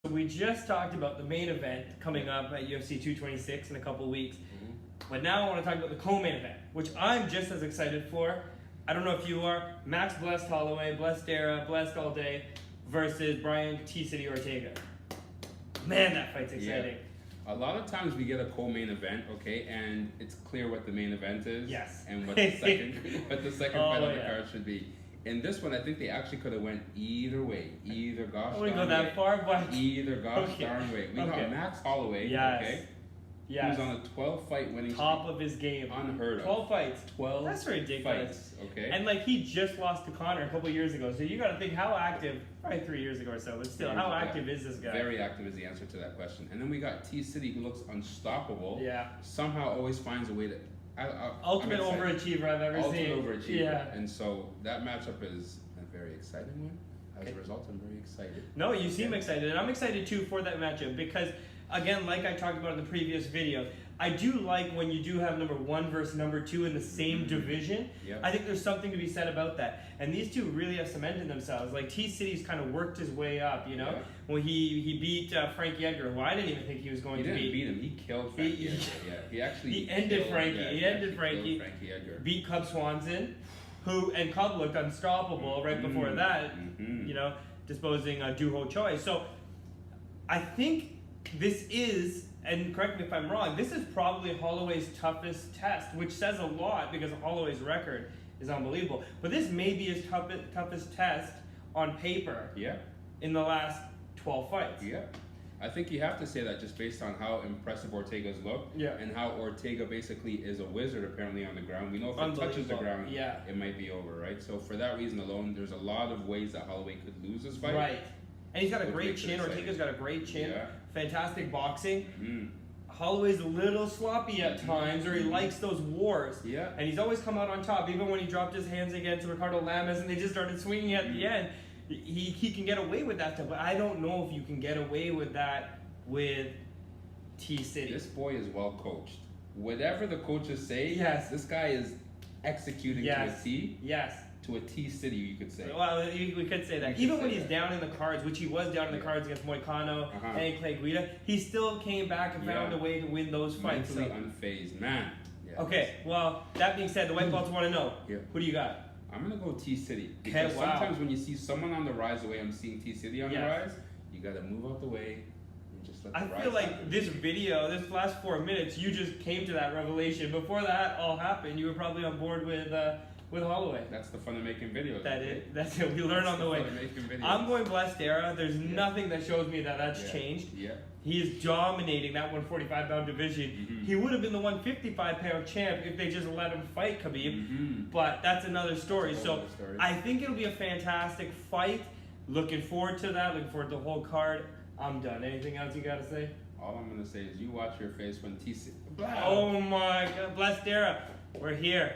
We just talked about the main event coming up at UFC 226 in a couple of weeks. But now I want to talk about the co-main event, which I'm just as excited for. I don't know if you are. Max blessed Holloway, blessed Era, blessed all day, versus Brian T-City Ortega. Man, that fight's exciting. Yeah. A lot of times we get a co-main event, okay, and it's clear what the main event is. Yes. And what the second fight on the card should be. In this one, I think they actually could have went either way. Either gosh I wouldn't go that far, but either gosh darn way. We got Max Holloway, okay? Yes. Who's on a 12-fight winning top streak. of his game. Unheard of. 12 fights. 12 That's ridiculous. fights, okay? And like he just lost to Connor a couple years ago, so you got to think how active, probably 3 years ago or so, but still, how active is this guy? Very active is the answer to that question. And then we got T-City, who looks unstoppable. Yeah. Somehow always finds a way to... Ultimate overachiever I've ever seen. Ultimate overachiever. Yeah. And so that matchup is a very exciting one. As a result, I'm very excited. No, you seem excited. And I'm excited too for that matchup because, again, like I talked about in the previous video, I do like when you do have number 1 versus number 2 in the same division. Yep. I think there's something to be said about that. And these two really have cemented themselves. Like T-City's kind of worked his way up, you know? Yeah. When he beat Frankie Edgar, who I didn't even think he was going to beat. He didn't beat him. He killed Frankie Edgar. Yeah. He actually he ended Frankie. Yeah, he ended Frankie. Edgar. Beat Cub Swanson, and Cub looked unstoppable right before that, you know, disposing Duho Choi. So I think this is, and correct me if I'm wrong, this is probably Holloway's toughest test, which says a lot because Holloway's record is unbelievable. But this may be his toughest test on paper in the last 12 fights. Yeah. I think you have to say that just based on how impressive Ortega's look and how Ortega basically is a wizard apparently on the ground. We know if it touches the ground, it might be over, right? So for that reason alone, there's a lot of ways that Holloway could lose this fight. Right. And he's got a great chin. Ortega's got a great chin. Yeah. Fantastic boxing. Holloway's a little sloppy at times, or he likes those wars. Yeah. And he's always come out on top, even when he dropped his hands against Ricardo Lamas and they just started swinging at the end. He can get away with that stuff, but I don't know if you can get away with that with T-City. This boy is well coached. Whatever the coaches say, this guy is executing to a T. Yes. To a T-City, you could say. Well, we could say that. Even when he's down in the cards, which he was down in the cards against Moicano and Clay Guida, he still came back and found a way to win those fights. Mentally unfazed, man. Yeah. Okay, well, that being said, the white belts want to know. Who do you got? I'm going to go T-City. Because sometimes when you see someone on the rise the way I'm seeing T-City on the rise, you got to move out the way and just let the rise feel like happen. this video, this last 4 minutes, you just came to that revelation. Before that all happened, you were probably on board with Holloway. That's the fun of making videos. That's it. We learn on the way. I'm going blessed Era. There's nothing that shows me that that's changed. Yeah. He is dominating that 145-pound division. He would have been the 155-pound champ if they just let him fight Khabib. But that's another story. I think it'll be a fantastic fight. Looking forward to that. Looking forward to the whole card. I'm done. Anything else you got to say? All I'm going to say is you watch your face when T-City... Oh my God. Blessed Era. We're here.